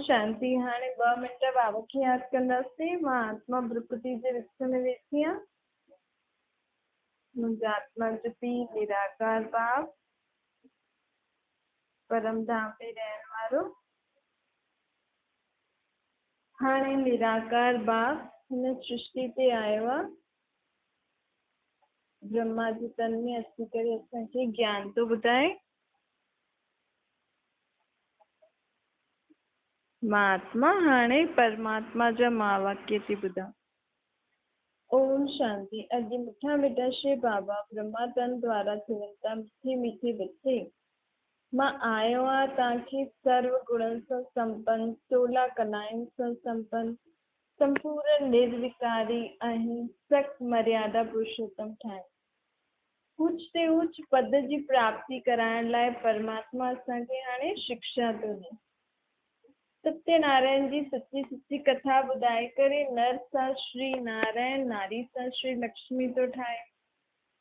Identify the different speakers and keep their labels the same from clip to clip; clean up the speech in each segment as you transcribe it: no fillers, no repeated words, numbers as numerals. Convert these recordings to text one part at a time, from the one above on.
Speaker 1: शांति। हाणे 2 मिनट बाबा खे याद कंदासीं। मां आत्मा भ्रुकुटी जे विच में वेठी आहियां। मुंहिंजा आत्मा जो पीउ निराकार बाप परम धाम में रहण वारो हाणे निराकार बाप हिन सृष्टि ते आयो आहे। ब्रह्मा जे तन में अची करे असांखे ज्ञान थो ॿुधाए। मां आत्मा हाणे परमात्मा जा मां वाक्य थी ॿुधां। ओम शांति। अॼु मिठा मिठा श्री बाबा ब्रह्मा तन द्वारा थियनि था मीठे मीठे बच्चे। मां आयो आहियां तव्हांखे सर्व गुणनि सां संपन्न 16 कलाउनि सां संपन्न संपूर्ण निर्विकारी अहिंसक मर्यादा पुरुषोत्तम ठाहे ऊच ते ऊच पद जी प्राप्ति कराइण लाइ परमात्मा असांखे हाणे शिक्षा थो ॾे। सत्यनारायण जी सच्ची सच्ची कथा ॿुधाए करे नर सां श्री नारायण नारी सां श्री लक्ष्मी थो ठाहे।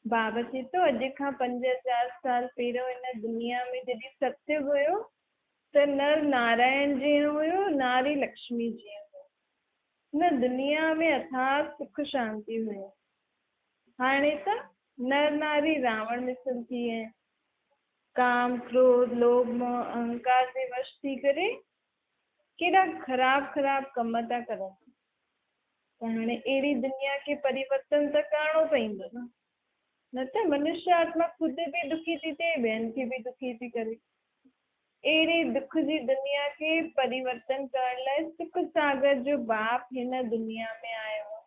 Speaker 1: बाबा चए थो अॼु खां 5000 साल पहिरियों हिन दुनिया में जॾहिं सत्य हुयो त नर नारायण जीअं हुयो, नारी लक्ष्मी जीअं हुयो। हिन दुनिया में अथाह सुख शांति हुयो। हाणे त नर नारी रावण मिसल थी विया आहिनि। काम क्रोध लोभ मोह अहंकार जे वश थी करे केॾा ख़राब ख़राब कम था करनि। त हाणे अहिड़ी दुनिया खे परिवर्तन त करिणो पवंदो न त मनुष्य आत्मा खुदि बि दुखी थी थिए, ॿियनि खे बि दुखी थी करे। अहिड़ी दुख जी दुनिया खे परिवर्तन करण लाइ सुख सागर जो बाप हिन दुनिया में आयो।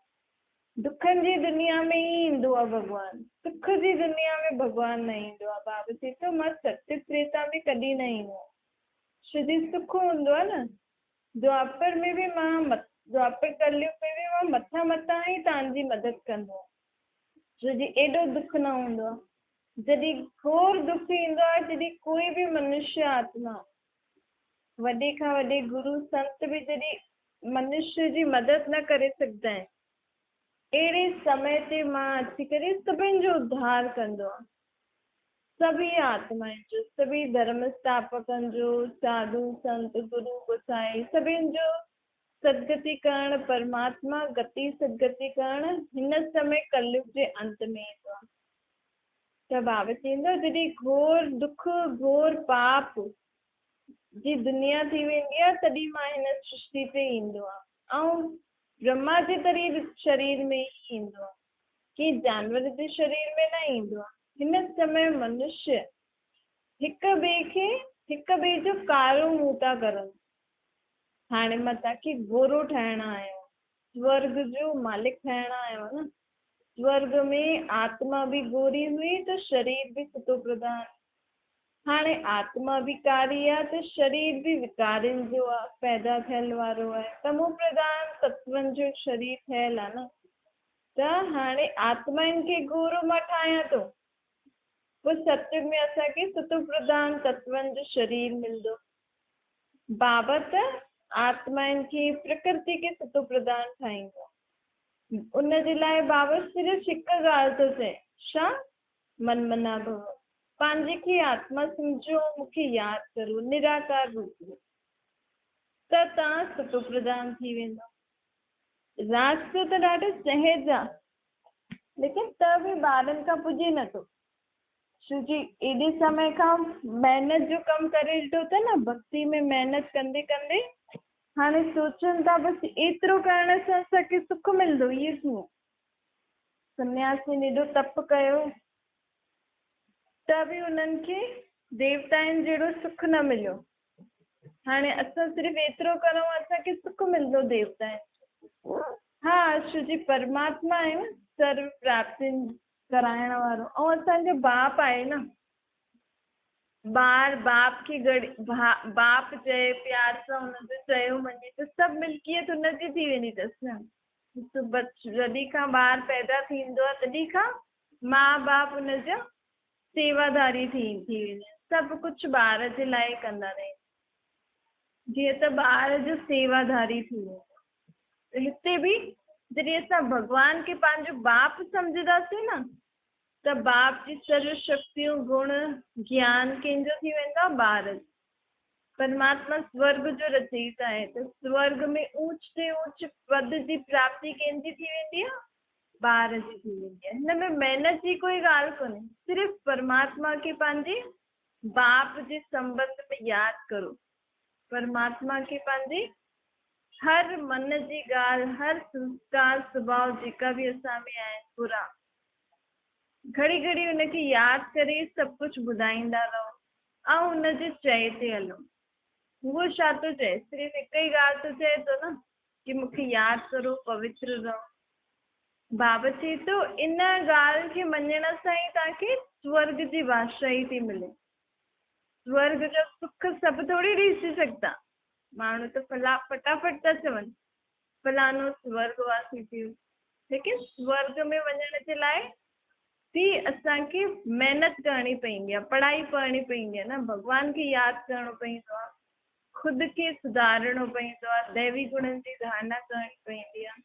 Speaker 1: दुखनि जी दुनिया में ई ईंदो आहे भॻवानु। सुख जी दुनिया में भॻवानु न ईंदो आहे। बाबा चए थो मां सत्य त्रेता में कॾहिं न ईंदो आहियां। शुद्ध सुख हूंदो आहे न। द्वापर में बि द्वापर कलयुग में बि मां मथां मथां ई तव्हांजी मदद कंदो आहियां। जॾहिं एॾो दुख न हूंदो आहे। जॾहिं घोर दुख ईंदो आहे, जॾहिं कोई बि मनुष्य आत्मा वॾे खां वॾे गुरु संत बि जॾहिं मनुष्य जी मदद न करे सघंदा आहिनि, अहिड़े समय ते मां अची करे सभिनि जो उद्धार कंदो आहे। सभी आत्माउनि जो, सभी धर्म स्थापकनि जो, साधु संत गुरु गोसाई सभिनि जो सदगति करण परमात्मा गति सदगति करण हिन समय कलयुग जे अंत में ईंदो आहे। त बाबा चईंदो जॾहिं घोर दुख घोर पाप जी दुनिया थी वेंदी आहे तॾहिं मां हिन सृष्टि ते ईंदो आहे ऐं ब्रह्मा जे तरीक़े शरीर में ई ईंदो आहे कि जानवर जे शरीर में न ईंदो आहे। हिन समय मनुष्य हिक ॿिए जो कारो मुंहुं था करनि। हाणे मां तव्हांखे गोरो ठाहिण आयो, स्वर्ग जो मालिक ठाहिण आयो न। स्वर्ग में आत्मा बि गोरी हुई त शरीर बि सुठो प्रधान। हाणे आत्मा बि कारी आहे त शरीर बि विकारनि जो आहे, पैदा थियल वारो आहे। तमो प्रधान तत्वनि जो शरीर ठहियल आहे न। त हाणे आत्माउनि खे गोरो मां ठाहियां थो, पोइ सत्युग में असांखे सुठो प्रधान तत्वनि जो शरीर मिलंदो। बाबा त आत्माउनि खे प्रकृति खे सुठो प्रधान ठाहींदो। उनजे लाइ बाबा सिर्फ़ु हिकु ॻाल्हि थो चए, छा? मन मना भव। पंहिंजे खे आत्मा सम्झो, मूंखे यादि करो निराकार रूप में, त तव्हां सुठो प्रधान थी वेंदा। रास्तो त ॾाढो सहज आहे, लेकिन त बि ॿारनि खां पुॼे नथो। छोकी एॾे समय खां महिनत जो कमु करे ॾिठो अथनि न, भक्ति में महिनत कंदे कंदे हाणे सोचनि था बसि एतिरो करण सां असांखे सुख मिलंदो। इहे कीअं? सन्यासी एॾो तप कयो त बि उन्हनि खे देवताउनि जहिड़ो सुख न मिलियो। हाणे असां सिर्फ़ु एतिरो करूं असांखे सुख मिलंदो देवताउनि। हा, छोजी परमात्मा आहे न सर्व प्राप्तियुनि कराइण वारो ऐं असांजो बाप आहे न। ॿार बाप खे बाप चए प्यार सां हुनजो चयो मञे त सभु मिल्कियत हुनजी थी वेंदी अथसि न। जॾहिं खां ॿार पैदा थींदो आहे तॾहिं खां माउ बाप हुनजा सेवादारी थी वेंदा। सभु कुझु ॿार जे लाइ कंदा आहिनि। जीअं त ॿार जो सेवादारी थी वेंदो। हिते बि जॾहिं असां भॻवान खे पंहिंजो बाप सम्झंदासीं न त बाप जी सर्व शक्तियूं गुण ज्ञान कंहिंजो थी वेंदो आहे? ॿार। परमात्मा स्वर्ग जो रचयिता आहे, त स्वर्ग में ऊच ते ऊच पद जी प्राप्ति कंहिंजी थी वेंदी आहे? ॿार जी थी वेंदी आहे। हिन में महिनत जी कोई ॻाल्हि कोन्हे, सिर्फ़ु परमात्मा खे पंहिंजे बाप जे संबंध में यादि करो। परमात्मा खे पंहिंजे हर मन जी ॻाल्हि, हर संस्कार स्वभाव जेका बि असां में आहिनि बुरा, घड़ी घड़ी हुनखे यादि करे सभु कुझु ॿुधाईंदा रहो ऐं हुनजे चए ते हलो। उहो छा थो चए? सिर्फ़ु हिकु ई ॻाल्हि तो चए थो न कि मूंखे यादि करो, पवित्र रहो। बाबा चए थो इन ॻाल्हि खे मञण सां ई तव्हांखे स्वर्ग जी बादशाही थी मिले। स्वर्ग जो सुख सभु थोरी ॾिसी सघंदा। माण्हू त फटाफट था चवनि फलानो स्वर्गवासी थियो, लेकिन स्वर्ग में वञण जे लाइ थी असांखे महिनत करणी पवंदी आहे, पढ़ाई पढ़णी पवंदी आहे न, भॻवान खे यादि करणो पवंदो आहे, ख़ुदि खे सुधारणो पवंदो आहे, दैवी गुणनि जी धारणा करणी पवंदी आहे।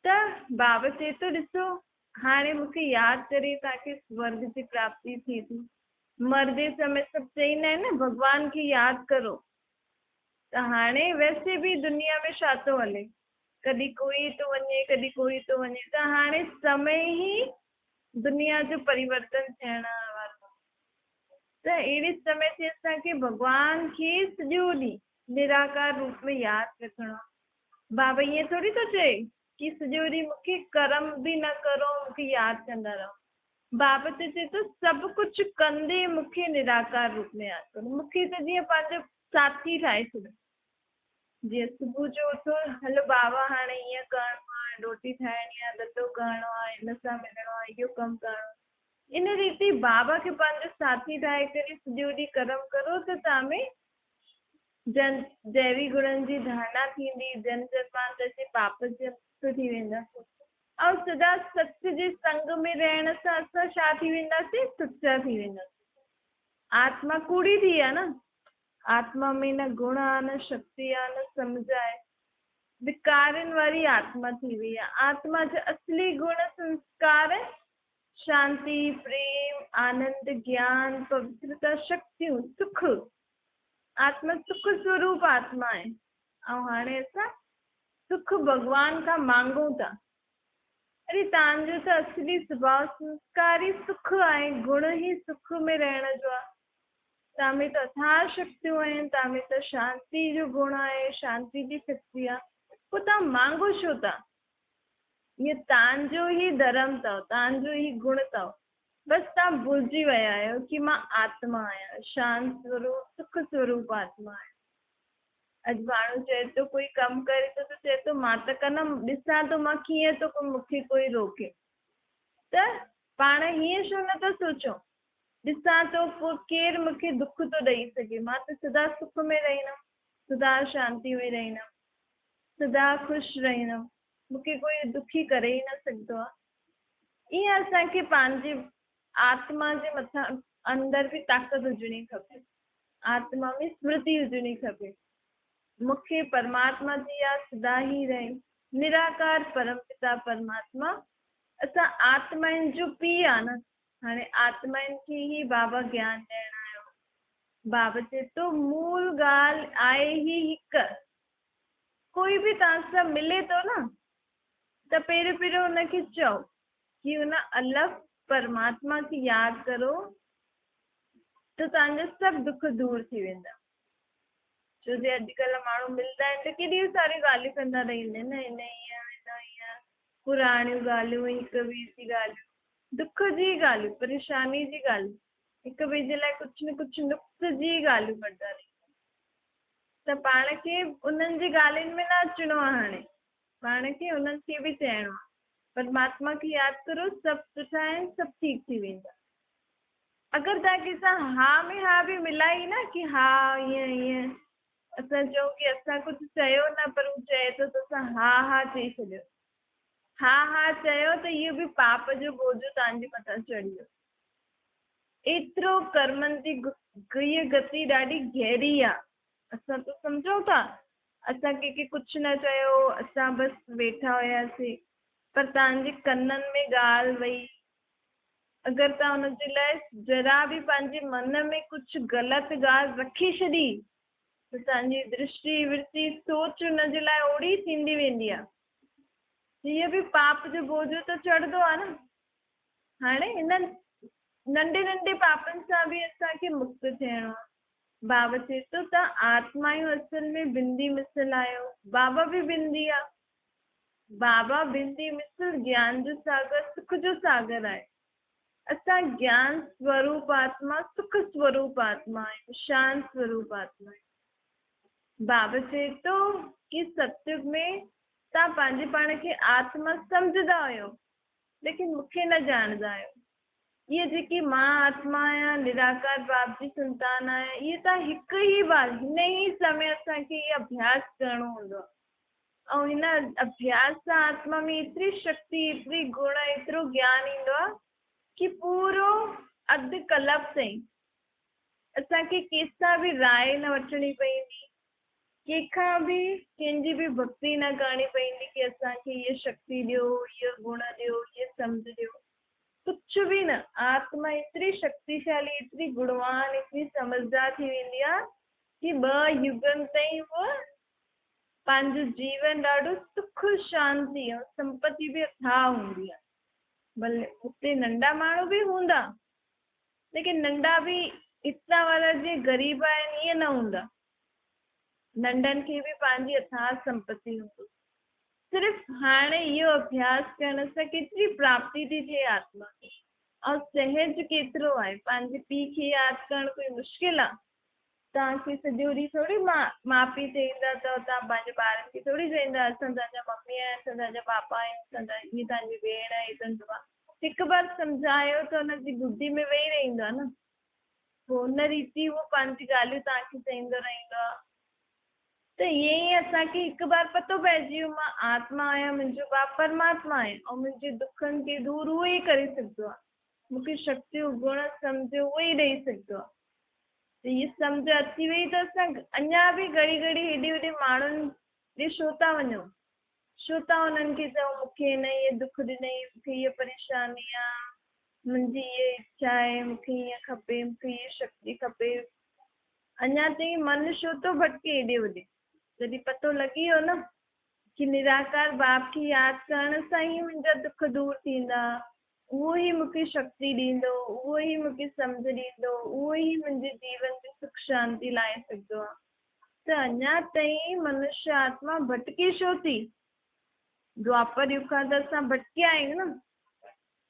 Speaker 1: त बाबा चए थो ॾिसो हाणे मूंखे यादि करे तव्हांखे स्वर्ग जी प्राप्ति थिए थी। मरदे समय सभु चईंदा आहिनि न भॻवान खे यादि करो। त हाणे वैसे बि दुनिया में छा थो हले, कॾहिं कोई थो वञे कॾहिं कोई थो वञे, त हाणे समय ई दुनिया जो परिवर्तन थियण वारो। त अहिड़े समय ते असांखे भॻवान खे सॼो ॾींहुं निराकार रूप में यादि रखणो आहे। बाबा ईअं थोरी थो चए कि सॼो ॾींहुं मूंखे कर्म बि न करो, मूंखे यादि कंदा रहो। बाबा त चए थो सभु कुझु कंदे मूंखे निराकार रूप में यादि करो। मूंखे त जीअं पंहिंजो साथी ठाहे छॾियो। जीअं सुबुह जो उथो, हलो बाबा हाणे ईअं करिणो आहे, रोटी ठाहिणी आहे, धंधो करिणो आहे, हिन सां मिलणो आहे, इहो कमु करिणो। इन रीति बाबा खे पंहिंजो साथी ठाहे करे सॼो ॾींहुं कर्म करो त तव्हां में दैवी गुणनि जी धारणा थींदी, जन जन्मांतर जे पाप जे मुक्त थी वेंदा। ऐं सदा सत्य जे संग में रहण सां असां छा थी वेंदासीं? सच्चा थी वेंदासीं। आत्मा कूड़ी थी आहे न, आत्मा में न गुण आहे, न शक्ति आहे, न सम्झ आहे, विकारनि वारी आत्मा थी वई आहे। आत्मा जा असली गुण संस्कार शांति, प्रेम, आनंद, ज्ञान, पवित्रता, शक्तियूं, सुख। आत्मा सुख स्वरूप आत्मा आहे। ऐं हाणे असां सुख भॻवान खां मांगूं था। अरे तव्हांजो त असली स्वभाव संस्कार ई सुख आहे, गुण ई सुख में रहण जो आहे। तव्हां में त अथाह शक्तियूं आहिनि, तव्हां में त शांति जो गुण आहे, शांति जी शक्ति आहे, पोइ तव्हां मांगो छो था? इहो तव्हांजो ई धर्म अथव, तव्हांजो ई गुण अथव। बसि तव्हां भुलिजी विया आहियो कि मां आत्मा आहियां, शांत स्वरूप सुख स्वरूप आत्मा आहियां। अॼु माण्हू चए थो कोई कमु करे थो त चए थो मां त कंदमि, ॾिसां थो मां कीअं थो कमु, मूंखे कोई रोके। त पाण हीअं छो नथा सोचूं, ॾिसां थो पोइ केरु मूंखे दुख थो ॾेई सघे, मां त सदा सुख में रहंदमि, सदा शांति में रहंदमि, सदा ख़ुशि रहंदमि, मूंखे कोई दुखी करे ई न सघंदो आहे। ईअं असांखे पंहिंजी आत्मा जे मथां अंदरि बि ताक़त हुजणी खपे, आत्मा में स्मृति हुजणी खपे। मूंखे परमात्मा जी यादि सदा ई रहे। निराकार परम पिता परमात्मा असां आत्माउनि जो पीउ आहे न। हाणे आत्माउनि खे ई बाबा ज्ञान ॾियण आयो। बाबा चए थो मूल ॻाल्हि आहे ई हिकु। कोई बि तव्हां सां मिले थो न त पहिरियों हुनखे चओ कि हुन अलॻि परमात्मा खे यादि करो त तव्हांजा सभु दुख दूर थी वेंदा। छो जे अॼुकल्ह माण्हू मिलंदा आहिनि त केॾियूं सारियूं ॻाल्हियूं कंदा रहंदा आहिनि, हिन ईअं हिन ईअं, पुराणियूं ॻाल्हियूं, हिक ॿिए जी ॻाल्हियूं, दुख जी ॻाल्हियूं, परेशानी जी ॻाल्हियूं, हिक ॿिए जे लाइ कुझु न कुझु नुक्स जी ॻाल्हियूं कंदा रहंदा। त पाण खे उन्हनि जी ॻाल्हियुनि में न अचिणो आहे। हाणे पाण खे उन्हनि खे बि चइणो आहे परमात्मा खे यादि करो, सभु सुठा आहिनि, सभु ठीकु थी वेंदा। अगरि तव्हां कंहिंसां हा में हा बि मिलाई न कि हा ईअं ईअं, असां चऊं कि असां कुझु चयो न पर हू चए थो त असां हा हा चई छॾियो। हा हा चयो त इहो बि पाप जो बोझो तव्हांजे मथां चढ़ी वियो। एतिरो कर्मनि जी हीअ गति ॾाढी गहरी आहे। असां त सम्झूं था असां कंहिंखे कुझु न चयो, असां बसि वेठा हुयासीं, पर तव्हांजे कननि में ॻाल्हि वई, अगर तव्हां हुनजे लाइ जरा बि पंहिंजे मन में कुझु ग़लति ॻाल्हि रखी छॾी त तव्हांजी दृष्टि वृत्ति सोच हुनजे लाइ ओड़ी थींदी वेंदी आहे। हीअ बि पाप जो बोझो त चढ़ंदो आहे न। हाणे हिननि नंढे नंढे पापनि सां बि असांखे मुक्त थियणो आहे। बाबा चए थो तव्हां आत्मा आहियो, असल में बिंदी मिसल आहियो। बाबा बि बिंदी आहे। बाबा बिंदी मिसल ज्ञान जो सागर, सुख जो सागर आहे। असां ज्ञान स्वरूप आत्मा, सुख स्वरूप आत्मा आहियूं, शांत स्वरूप आत्मा आहियूं। बाबा चए थो कि सत्युग में तव्हां पंहिंजे पाण खे आत्मा सम्झंदा हुयो, लेकिन मूंखे न ॼाणंदा आहियो। ये जेकी मां आत्मा आहियां, निराकार बाप जी संतान आहियां, इहे तव्हां हिकु ई बार हिन ई समय असांखे इहे अभ्यास करणो हूंदो आहे। ऐं हिन अभ्यास सां आत्मा में एतिरी शक्ति, एतिरी गुण, एतिरो ज्ञान ईंदो आहे कि पूरो अधु कलाक ताईं असांखे कंहिंसां बि राय न वठणी पवंदी, कंहिंखां बि कंहिंजी बि भक्ति न करणी पवंदी कि असांखे हीअ शक्ति ॾियो, हीअ गुण ॾियो, हीअ सम्झ ॾियो, कुझु बि न। आत्मा एतिरी शक्तिशाली, एतिरी गुणवान, एतिरी समझदार थी वेंदी आहे कि 2 युगनि ताईं उहा पंहिंजो जीवन ॾाढो सुख शांति ऐं संपत्ति बि अथाह हूंदी आहे। भले उते नंढा माण्हू बि हूंदा, लेकिन नंढा बि हितां वारा जीअं ग़रीब आहिनि ईअं न हूंदा। नंढनि खे बि पंहिंजी अथाह संपत्ति हूंदी। सिर्फ़ु हाणे इहो अभ्यास करण सां केतिरी प्राप्ति थी थिए आत्मा खे, ऐं सहज केतिरो आहे। पंहिंजे पीउ खे यादि करणु कोई मुश्किल आहे? तव्हांखे सॼो ॾींहुं थोरी माउ पीउ चईंदा अथव, तव्हां पंहिंजे ॿारनि खे थोरी चईंदा असां तव्हांजा मम्मी आहियूं, असां तव्हांजा पापा आहियूं, हीअ तव्हांजी भेण आहे, तुंहिंजो। हिकु बार सम्झायो त हुनजी बुद्धि में वेही रहंदो आहे न। पोइ हुन रीति उहो पंहिंजी ॻाल्हियूं तव्हांखे चईंदो रहंदो आहे। त ईअं ई असांखे हिकु बार पतो पइजी वियो मां आत्मा आहियां, मुंहिंजो बाप परमात्मा आहे, ऐं मुंहिंजे दुखनि खे दूरि उहो ई करे सघंदो आहे। मूंखे शक्तियूं, गुण, सम्झ उहो ई ॾेई सघंदो आहे। त हीअ सम्झ अची वई त असां अञा बि घड़ी घड़ी हेॾे होॾे माण्हुनि ॾे छो था वञूं? छो था हुननि खे चऊं मूंखे हिन हीअ दुख ॾिनई, मूंखे हीअ परेशानी आहे, मुंहिंजी हीअ इच्छा आहे, मूंखे हीअ खपे, मूंखे हीअ शक्ति खपे। अञा ताईं मन छो थो भटके हेॾे होॾे? जॾहिं पतो लॻी वियो न कि निराकार बाप खे यादि करण सां ई मुंहिंजा दुख दूरि थींदा, उहो ई मूंखे शक्ति ॾींदो, उहो ई मूंखे सम्झ ॾींदो, उहो ई मुंहिंजे जीवन में सुख शांति लाए सघंदो आहे। त अञा ताईं मनुष्य आत्मा भटके छो थी? द्वापर युग खां त असां भटकिया आहियूं न।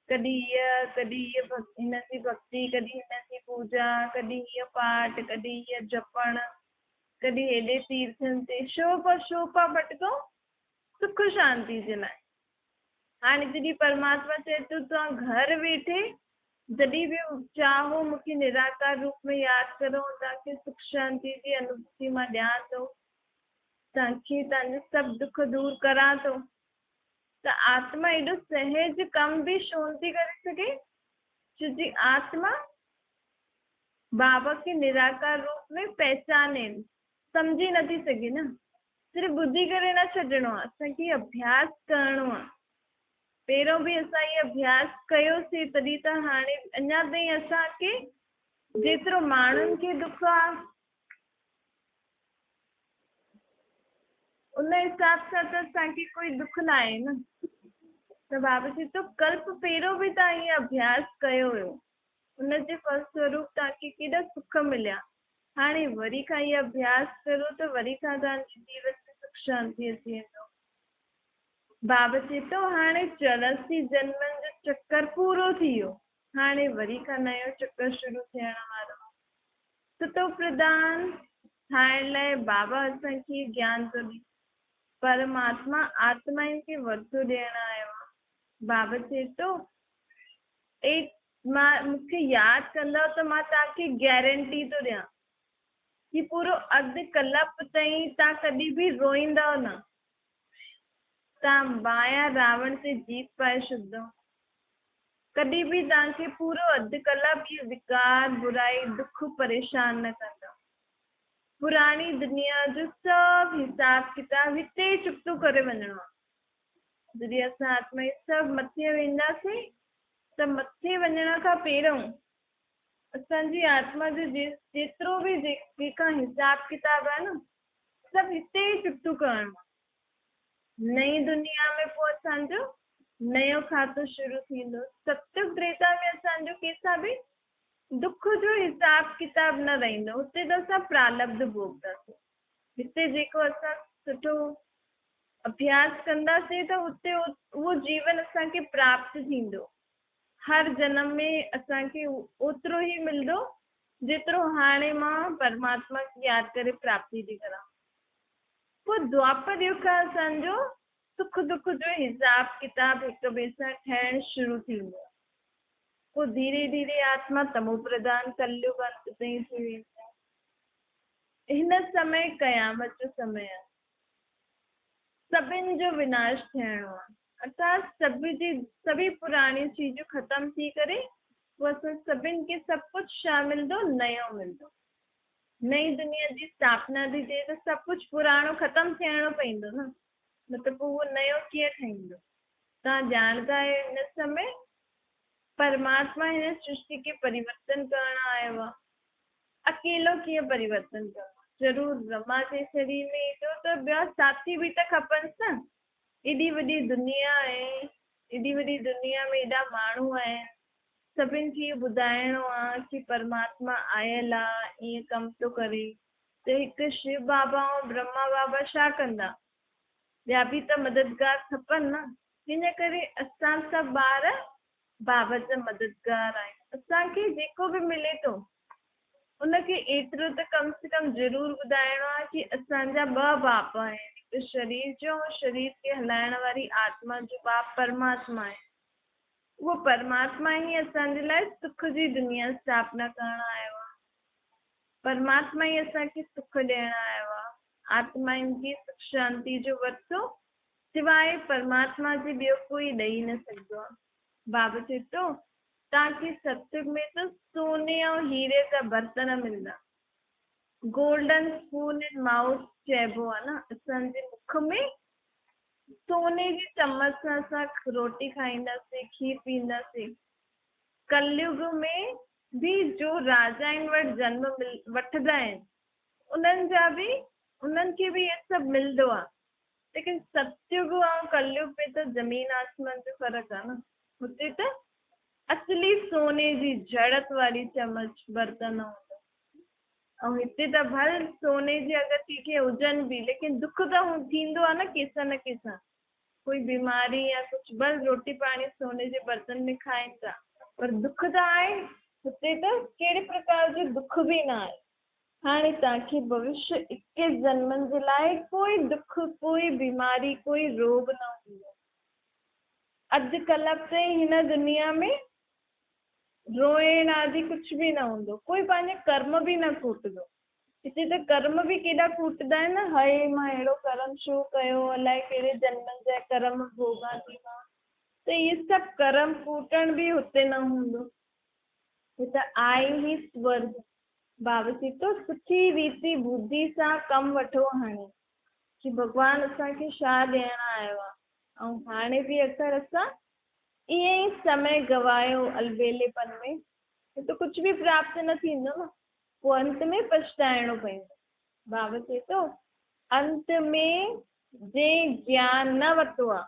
Speaker 1: कॾहिं हीअ हिन जी भक्ति, कॾहिं हिन जी पूजा, कॾहिं हीअ पाठ, कॾहिं हीअ जपण, कॾहिं हेॾे तीर्थनि ते। शो पा भटको? सुख शांति जे लाइ। हाणे जॾहिं परमात्मा चए थो तव्हां घर वेठे जॾहिं बि चाहो मूंखे निराकार रूप में यादि करो, तव्हांखे सुख शांति जी अनुभूति मां ॾियां थो, तव्हांखे तव्हांजा सभु दुख दूरि करां थो। त आत्मा एॾो सहज कम बि छो थी करे सघे? छोजी आत्मा बाबा खे निराकार रूप में पहचाने, सम्झी नथी सघे न। सिर्फ़ु ॿुधी करे न छॾिणो आहे, असांखे अभ्यास करिणो आहे। पहिरियों बि असां इहो अभ्यास कयोसीं, तॾहिं त हाणे अञा ताईं असांखे जेतिरो माण्हुनि खे दुख आहे उन हिसाब सां त असांखे कोई दुख न आहे न। त बाबा चए थो कल्प पहिरियों बि तव्हां इहो अभ्यास कयो हुयो, उनजे फलस्वरूप तव्हांखे केॾा सुख मिलिया। हाणे वरी खां इहो अभ्यास करो त वरी खां तव्हांजे जीवन में सुख शांति अची वेंदो। बाबा चए थो हाणे 84 जन्मनि जो चक्कर पूरो थी वियो, हाणे वरी खां नयो चक्कर शुरू थियण वारो। सुठो प्रधान ठाहिण लाइ बाबा असांखे ज्ञान थो ॾे। परमात्मा आत्माउनि खे वरतो ॾियण आयो आहे। बाबा चए थो मूंखे यादि कंदव त मां तव्हांखे गारंटी थो ॾियां कि पूरो अधु कलाक ताईं तव्हां कॾहिं बि रोईंदव न। तव्हां माया रावण ते जीत पाए छॾंदव। कॾहिं बि तव्हांखे पूरो अधु कलाक इहो विकार, बुराई, दुख परेशान न कंदव। पुराणी दुनिया जो सभु हिसाब किताब हिते चुक्तो करे वञिणो आहे। जॾहिं असां आत्मा सभु मथे वेंदासीं त मथे वञण खां पहिरियों असांजी आत्मा जो जेतिरो बि जेका हिसाब किताब आहे न सभु हिते ई चुकतो करणो आहे। नई दुनिया में पोइ असांजो नयो खातो शुरू थींदो। सतयुग त्रेता में असांजो कंहिंसां बि दुख जो हिसाब किताब न रहंदो। हुते त असां प्रारब्ध भोगंदासीं। हिते जेको असां सुठो अभ्यास कंदासीं त हुते उहो जीवन असांखे प्राप्त थींदो। हर जन्म में असांखे ओतिरो ई मिलंदो जेतिरो हाणे मां परमात्मा खे यादि करे प्राप्ति थी करां। पोइ द्वापर युग खां असांजो सुख दुख जो हिसाब किताब हिक ॿिए सां ठहिणु शुरू थींदो। पोइ धीरे धीरे आत्मा तमो प्रधान कलयुग अंत ताईं थी वेंदी आहे। हिन समय क़यामत जो समय आहे। सभिनि जो विनाश थियणो आहे। अर्थात सभी पुराणी चीजूं ख़तम थी करे पोइ असां सभिनि खे सभु कुझु छा मिलंदो, नयो मिलंदो। नई दुनिया जी स्थापना थी थिए त सभु कुझु पुराणो ख़तम थियणो पवंदो न त पोइ उहो नयो कीअं ठहींदो। तव्हां ॼाणंदा आहियो हिन समय परमात्मा हिन सृष्टि खे परिवर्तन करण आयो आहे। अकेलो कीअं परिवर्तन करणो? ज़रूर ब्रह्मा जे शरीर में ईंदो त ॿिया साथी बि त खपनिसि न। एॾी वॾी दुनिया आहे, एॾी वॾी दुनिया में एॾा माण्हू आहिनि, सभिनि खे ॿुधाइणो आहे कि परमात्मा आयल आहे, ईअं कमु थो करे। त हिकु शिव बाबा ऐं ब्रह्मा बाबा छा कंदा? ॿिया बि त मददगार खपनि न। हिन करे असां सभु ॿार बाबा जा मददगार आहियूं। असांखे जेको बि मिले थो उनखे एतिरो त कम से कम ज़रूर ॿुधाइणो आहे कि असांजा ॿ बाप आहिनि, हिकु शरीर जो ऐं शरीर खे हलाइण वारी आत्मा जो बाप परमात्मा आहे। उहो परमात्मा ई असांजे लाइ सुख जी दुनिया स्थापना करण आयो आहे। परमात्मा ई असांखे सुख ॾियण आयो आहे। आत्माउनि खे सुख शांति जो वरितो सिवाय परमात्मा जे ॿियो कोई ॾेई न सघंदो आहे। बाबा चए थो तव्हांखे सत्संग में त सोने ऐं हीरे जा बर्तन मिलंदा। गोल्डन स्पून इन माउथ चइबो आहे न। असांजे मुख में सोने जी चम्मच सां असां रोटी खाईंदासीं, खीर पींदासीं। कलयुग में भी जो राजाउनि वटि जन्म वठंदा आहिनि उन्हनि खे भी इहे सभु मिलंदो आहे। लेकिन सतयुग ऐं कलयुग में त ज़मीन आसमान जो फ़र्क़ु आहे न। हुते त असली सोने जी जड़त वारी चम्मच बर्तन हूंदा ऐं हिते त भल सोने जी अगरि कंहिंखे हुजनि बि लेकिन दुख त थींदो आहे न कंहिंसां न कंहिंसां। कोई बीमारी या कुझु भल रोटी पाणी सोने जे बर्तन में खाइनि था पर दुख त आहे। हुते त कहिड़े प्रकार जो दुख बि न आहे। हाणे तव्हांखे भविष्य 21 जन्मनि जे लाइ कोई दुख, कोई बीमारी, कोई रोग न हूंदो। अधु कलाक ताईं हिन दुनिया में रोइण आदि कुझु बि न हूंदो। कोई पंहिंजे कर्म बि न कूटंदो। हिते त कर्म बि केॾा कूटंदा आहिनि न। हाय मां अहिड़ो कर्म छो कयो, अलाए कहिड़े जन्मनि जा कर्म भोगां थी मां। त इहे सभु कर्म कूटण बि हुते न हूंदो। हे त आहे ई स्वर्ग। बाबा चए थो सुठी रीति बुद्धि सां कमु वठो हाणे कि भॻवानु असांखे छा ॾियण आयो आहे। ऐं हाणे बि अगरि असां ईअं ई समय गवायो अलबेलेपन में त कुझु बि प्राप्त न थींदो न। पोइ अंत में पछताइणो पवंदो। बाबा चए थो अंत में जंहिं ज्ञान न वरितो आहे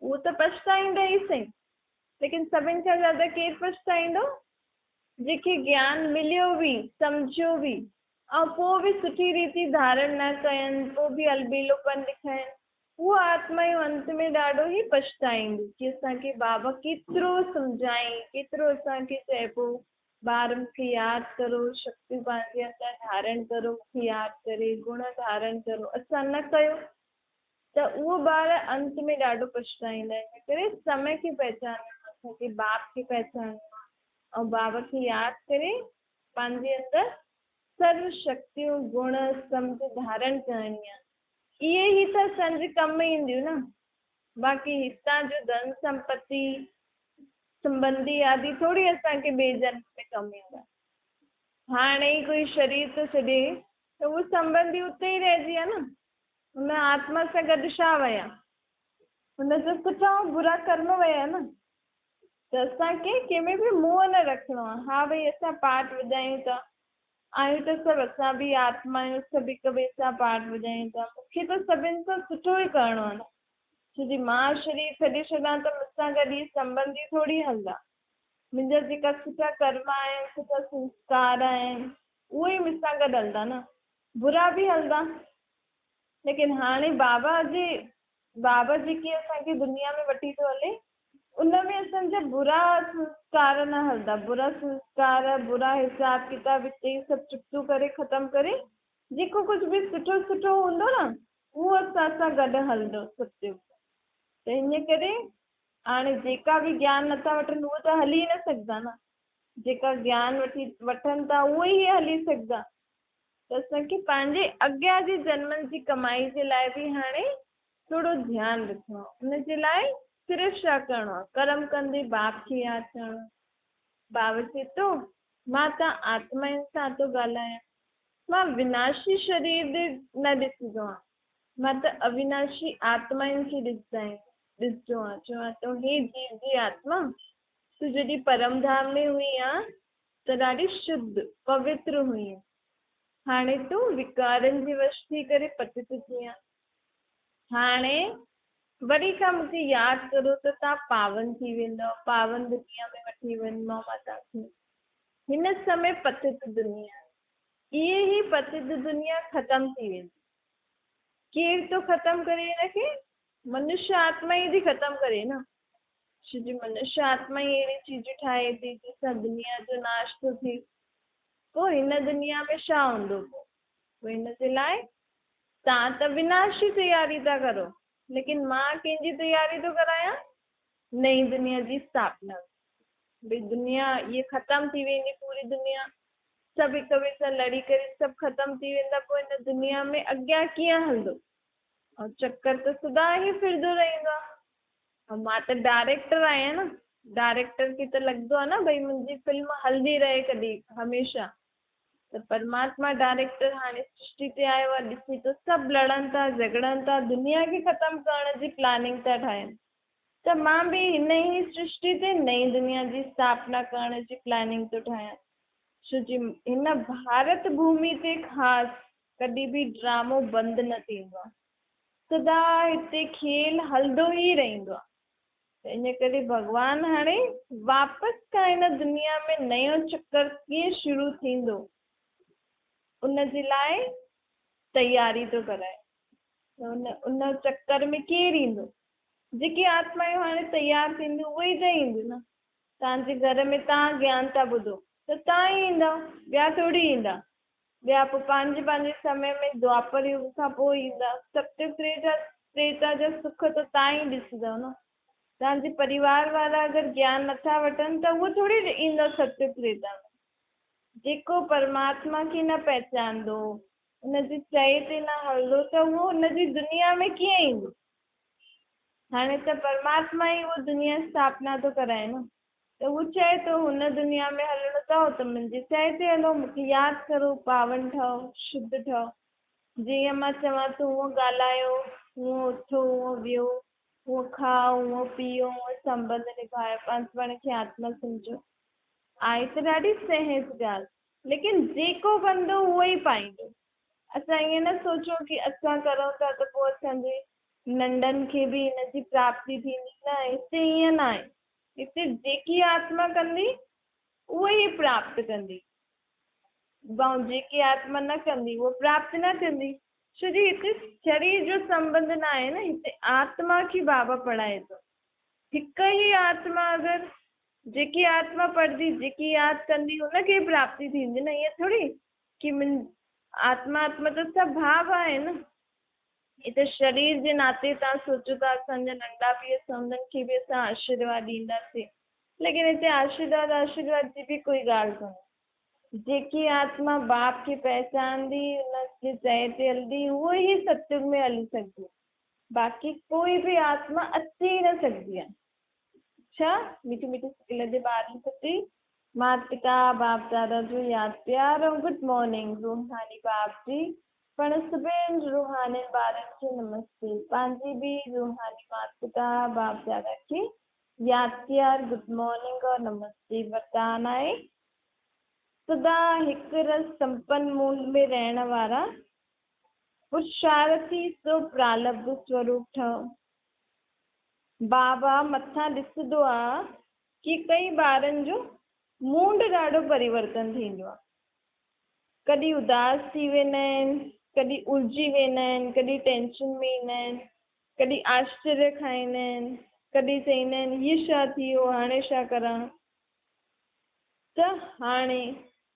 Speaker 1: उहो त पछताईंदा ई सही। लेकिन सभिनि खां ज्यादा केरु पछताईंदो? जंहिंखे ज्ञान मिलियो बि, सम्झियो बि ऐं पोइ बि सुठी रीति धारण न कयनि, पोइ बि अलबेलोपन ॾेखारनि, उहा आत्माऊं अंत में ॾाढो ई पछताईंदियूं कि असांखे बाबा केतिरो सम्झाई, केतिरो असांखे चइबो ॿारनि खे यादि करो, शक्ति पंहिंजे अंदरि धारण करो, मूंखे यादि करे गुण धारण करो। असां न कयो त उहो ॿार अंत में ॾाढो पछताईंदा आहिनि। करे समय खे पहचानणो, असांखे बाप खे पहचानणो ऐं बाबा खे यादि करे पंहिंजे अंदरि सर्व शक्तियूं गुण सम्झ धारण करणी आहे। इहे ई त असांजे कम ईंदियूं न। बाक़ी हितां जो धन संपत्ति संबंधी आदि थोरी असांखे ॿिए जन्म में कमु ईंदा। हाणे ई कोई शरीर थो छॾे त उहो संबंधी उते ई रहिजी विया न। हुन आत्मा सां गॾु छा विया? हुन जा सुठा ऐं बुरा कर्म विया न। त असांखे कंहिंमें बि मोह न रखिणो आहे। हा भई असां पाठ वॼायूं था, आहियूं त सभु असां बि आत्मा आहियूं, सभु हिक ॿिए सां पाठ वॼायूं था। मूंखे त सभिनि सां सुठो ई करिणो आहे न। छोजी मां शरीर छॾे छॾां त मूंसां गॾु इहे संबंधी थोरी हलंदा। मुंहिंजा जेका सुठा कर्म आहिनि, सुठा संस्कार आहिनि, उहे ई मूंसां गॾु हलंदा न, बुरा बि हलंदा। लेकिन हाणे बाबा जेकी असांखे दुनिया में वठी थो हले, उनमें असांजा बुरा संस्कार न हलंदा। बुरा संस्कार, बुरा हिसाब किताब हिते ई सभु चुप्तू करे ख़तमु करे, जेको कुझु बि सुठो सुठो हूंदो न, उहो असां सां गॾु हलंदो सत्युग। त इन करे हाणे जेका बि ज्ञान नथा वठनि उहे त हली न सघंदा न। जेका ज्ञान वठनि था उहे ई हली सघंदा। त असांखे पंहिंजे अॻियां जे जन्मनि जी कमाई जे लाइ बि हाणे थोरो ध्यानु रखिणो आहे। उनजे लाइ सिर्फ़ु छा करिणो आहे, कर्म कंदे बाप खे यादि करिणो। बाबा चए थो मां तव्हां आत्माउनि सां थो ॻाल्हायां, मां विनाशी शरीर न ॾिसंदो आहियां, मां त अविनाशी आत्माउनि खे ॾिसंदो आहियां। चवां थो हे जीव जी आत्मा, तूं जॾहिं परमधाम में हुई आहे त ॾाढी शुद्ध पवित्र हुई। हाणे तूं विकारनि जे वश थी करे पतित थी आहे। हाणे वरी खां मूंखे यादि करो त तव्हां पावन थी वेंदव, पावन दुनिया में वठी वेंदो मां तव्हांखे। हिन समय पतित दुनिया, इहे ई पतित दुनिया ख़तमु थी वेंदी। केरु थो ख़तमु करे हिनखे? मनुष्य आत्मा ई थी ख़तमु करे न। छोजी मनुष्य आत्मा ई अहिड़ी चीजूं ठाहे थी जंहिंसां दुनिया जो नाश थो थिए। पोइ हिन दुनिया में छा हूंदो? पोइ हिन जे लाइ तव्हां त विनाशी तयारी था करो, लेकिन मां कंहिंजी तयारी थो करायां? नई दुनिया जी स्थापना। भई दुनिया ये ख़तमु थी वेंदी, पूरी दुनिया सभु हिक ॿिए सां लड़ी करे सभु ख़तमु थी वेंदा। पोइ हिन दुनिया में अॻियां कीअं हलंदो? और चक्कर त सदा ई फिरंदो रहंदो आहे। और मां त डायरेक्टर आहियां न, डायरेक्टर खे त लॻंदो आहे न भई मुंहिंजी फिल्म हलंदी रहे कॾहिं हमेशह। त परमात्मा डायरेक्टर हाणे सृष्टि ते आयो आहे, ॾिसी तो सभु लड़नि था, झगड़नि था, दुनिया खे ख़तमु करण जी प्लानिंग था ठाहिनि। त मां बि हिन ई सृष्टि ते नई दुनिया जी स्थापना करण जी प्लानिंग थो ठाहियां। छोजी हिन भारत भूमि ते ख़ासि कॾहिं बि ड्रामो बंदि न थींदो आहे। सदा हिते खेल हलंदो ई रहंदो आहे। त इन करे भॻवानु हाणे वापसि खां हिन दुनिया में नयो चक्कर कीअं शुरू थींदो, उन जे लाइ तयारी थो कराए। त उन चक्कर में केरु ईंदो? जेकी आत्मायूं हाणे तयारु थींदियूं उहे ई त ईंदियूं न। तव्हांजे घर में तव्हां ज्ञान था ॿुधो त तव्हां ई ईंदा, ॿिया थोरी ईंदा। ॿिया पोइ पंहिंजे पंहिंजे समय में द्वापर युग खां पोइ ईंदा। सत्य त्रेता जा सुख त तव्हां ई ॾिसंदव न। तव्हांजे परिवार वारा अगरि ज्ञान नथा वठनि त उहो थोरी ईंदा सत्य त्रेता में। जेको परमात्मा खे न पहचानंदो, उनजी चए ते न हलंदो, त उहो उनजी दुनिया में कीअं ईंदो? हाणे त परमात्मा ई उहो दुनिया स्थापना थो कराए न। त उहो चए थो हुन दुनिया में हलणो अथव त मुंहिंजे चए ते हलो, मूंखे यादि करो, पावन ठहो, शुद्ध ठहो। जीअं मां चवां थो हूअं ॻाल्हायो, हूअं उथो, हूअं वियो, हूअं खाओ, हूअं पीओ, हूअं संबंध निभायो, पंहिंजे पाण खे आत्मा सम्झो। आहे त ॾाढी सहज ॻाल्हि, लेकिन जेको कंदो उहो ई पाईंदो। असां ईअं न सोचो की असां करूं था त पोइ असांजे नंढनि खे बि हिन जी प्राप्ति थींदी। न, हिते ईअं न आहे। हिते जेकी आत्मा कंदी उहा ई प्राप्त कंदी, ऐं जेकी आत्मा न कंदी उहा प्राप्त न कंदी। छो जो हिते शरीर जो संबंध न आहे न, हिते आत्मा खे बाबा पढ़ाए थो। हिकु ई आत्मा अगरि जेकी आत्मा पढ़ंदी, जेकी यादि कंदी, हुनखे प्राप्ति थींदी न। ईअं थोरी की आत्मा त सभु भाव आहे न। ही त शरीर जे नाते तव्हां सोचो था असांजा नंढा बि असां उन्हनि खे बि असां आशीर्वाद ॾींदासीं, लेकिन हिते आशीर्वाद जी बि कोई ॻाल्हि कोन्हे। जेकी आत्मा बाप खे पहचानंदी, उनजे चए ते हलंदी, उहो ई सत्युग में हली सघंदी। बाक़ी कोई बि आत्मा अची न सघंदी आहे। छा मीठी मीठी स्किल जे ॿारनि प्रति माता पिता बाप दादा जो यादि प्यार ऐं गुड मॉर्निंग। रूहानी बाप जी पण सभिनी रूहानी ॿारनि खे नमस्ते। पंहिंजी बि रूहानी माता पिता बाप दादा खे यात्यार गुड मॉर्निंग और नमस्ते वरदान आहे। सदा हिकु रस संपन्न मूल में रहण वारा पुरुषार्थी सो प्रालब्ध स्वरूप ठहो। बाबा मथां ॾिसंदो आहे कि कई ॿारनि जो मूड ॾाढो परिवर्तन थींदो आहे। कॾहिं उदास थी वेंदा आहिनि, कॾहिं उलझी वेंदा आहिनि, कॾहिं टेंशन में ईंदा आहिनि, कॾहिं आश्चर्य खाईंदा आहिनि, कॾहिं चईंदा आहिनि हीअ छा थी वियो, हाणे छा करां। त हाणे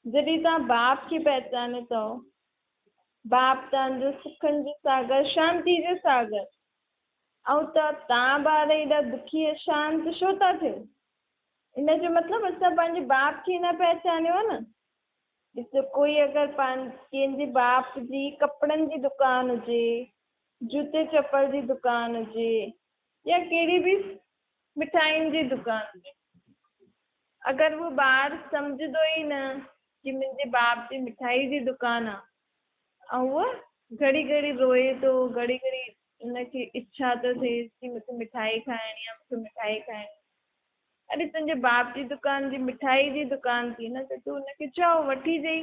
Speaker 1: जॾहिं तव्हां बाप खे पहचाने थो, बाप तव्हांजो सुखनि जो सागर, शांती जो सागर, ऐं तव्हां ॿार एॾा दुखी ऐं शांत छो था थियो? इन जो मतिलबु असां पंहिंजे बाप खे न पहचानियो आहे न। ॾिसो, कोई अगरि कंहिंजे बाप जी कपिड़नि जी दुकानु हुजे, जूते चप्पल जी दुकानु हुजे, या कहिड़ी बि मिठाइनि जी दुकानु हुजे, अगरि उहो ॿारु सम्झंदो ई न कि मुंहिंजे बाप जी मिठाई जी दुकानु आहे, ऐं उहो घड़ी घड़ी रोए थो, घड़ी घड़ी उनखे इच्छा थो थिए कि मूंखे मिठाई खाइणी आहे, मूंखे मिठाई खाइणी। अरे तुंहिंजे बाप जी दुकान जी मिठाई जी दुकान थी न, त तूं हुनखे चओ वठी ॾेई,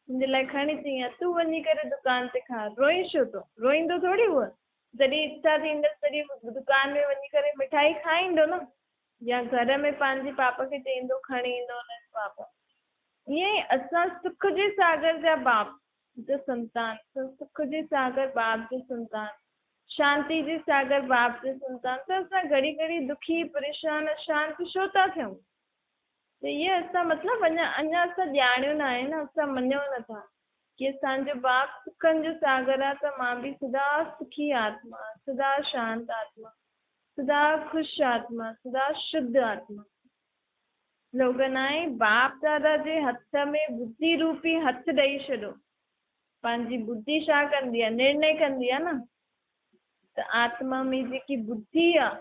Speaker 1: मुंहिंजे लाइ खणी अची, या तूं वञी करे दुकान ते खा। रोई छो थो? रोईंदो थोरी उहो। जॾहिं इच्छा थींदसि तॾहिं दुकान में वञी करे मिठाई खाईंदो न, या घर में पंहिंजे पापा खे चईंदो खणी ईंदो हुनजो पापा। ईअं ई असां सुख जे सागर जा बाप जो संतान, सुख जे सागर बाप जो संतान, शांति जे सागर बाप जो संतान, त असां घड़ी घड़ी दुखी परेशान अशांत छो था थियूं? त इहे असां मतिलबु अञा असां ॼाणियो न आहे न, असां मञूं नथा कि असांजो बाप सुखनि जो सागर आहे। त मां बि सदा सुखी आत्मा, सदा शांत आत्मा, सदा ख़ुशि आत्मा, सदा शुद्ध आत्मा। स्लोगन आहे, बाप दादा जे हथ में बुद्धि रूपी हथ ॾेई छॾो। पंहिंजी बुद्धि छा कंदी आहे? निर्णय कंदी आहे न। त आत्मा में जेकी बुद्धि आहे,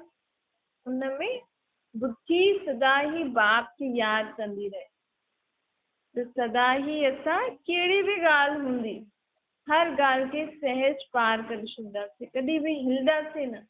Speaker 1: उनमें बुद्धि सदा ई बाप खे यादि कंदी रहे। त सदा ई असां कहिड़ी बि ॻाल्हि हूंदी, हर ॻाल्हि खे सहज पार करे छॾींदासीं, कॾहिं बि हिलंदासीं न।